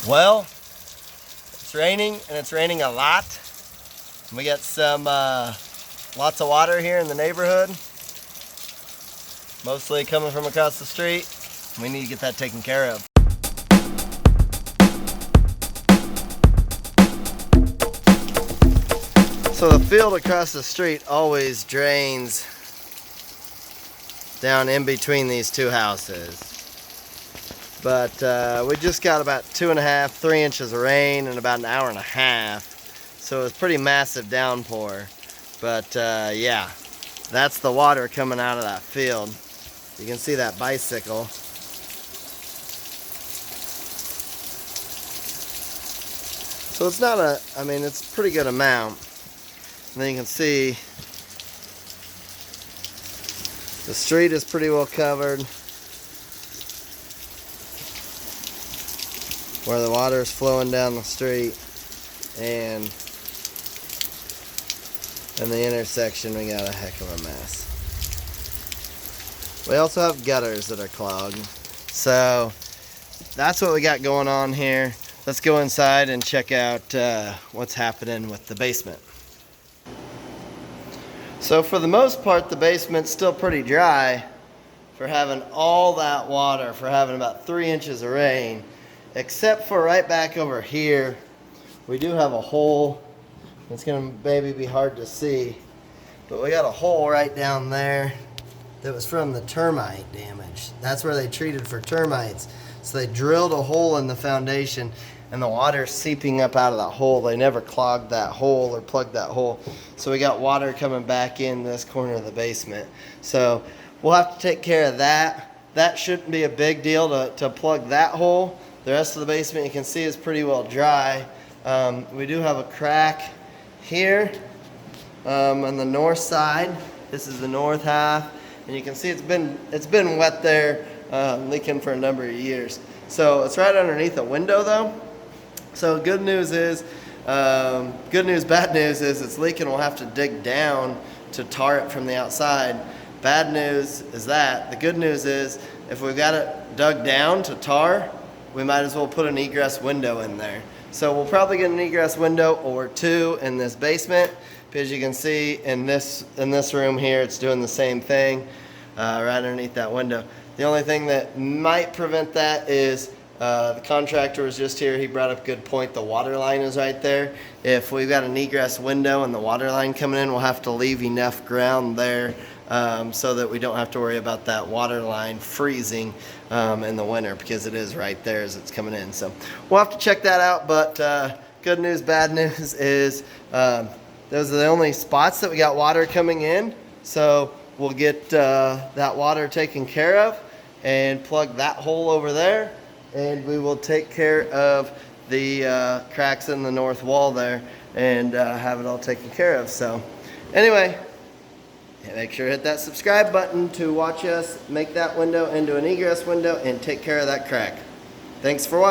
Well, it's raining, and it's raining a lot. We got some lots of water here in the neighborhood, mostly coming from across the street. We need to get that taken care of. So the field across the street always drains down in between these two houses. But we just got about 2.5, 3 inches of rain in about an hour and a half. So it was pretty massive downpour. But yeah, that's the water coming out of that field. You can see that bicycle. So it's not it's a pretty good amount. And then you can see the street is pretty well covered. Where the water is flowing down the street, and in the intersection we got a heck of a mess. We also have gutters that are clogged. So that's what we got going on here. Let's go inside and check out what's happening with the basement. So for the most part, the basement's still pretty dry for having all that water, for having about 3 inches of rain. Except for right back over here, we do have a hole. It's gonna maybe be hard to see, but we got a hole right down there that was from the termite damage. That's where they treated for termites. So they drilled a hole in the foundation, and the water's seeping up out of that hole. They never clogged that hole or plugged that hole. So we got water coming back in this corner of the basement. So we'll have to take care of that. That shouldn't be a big deal to plug that hole. The rest of the basement, you can see, is pretty well dry. We do have a crack here on the north side. This is the north half, and you can see it's been wet there, leaking for a number of years. So it's right underneath a window, though. So good news, bad news is it's leaking. We'll have to dig down to tar it from the outside. Bad news is that. The good news is if we've got it dug down to tar, we might as well put an egress window in there. So we'll probably get an egress window or two in this basement, because you can see in this room here, it's doing the same thing right underneath that window. The only thing that might prevent that is the contractor was just here. He brought up a good point. The water line is right there. If we've got an egress window and the water line coming in, we'll have to leave enough ground there so that we don't have to worry about that water line freezing in the winter, because it is right there as it's coming in. So we'll have to check that out. But good news, bad news is those are the only spots that we got water coming in. So we'll get that water taken care of and plug that hole over there, and we will take care of the cracks in the north wall there and have it all taken care of. So anyway, make sure to hit that subscribe button to watch us make that window into an egress window and take care of that crack. Thanks for watching.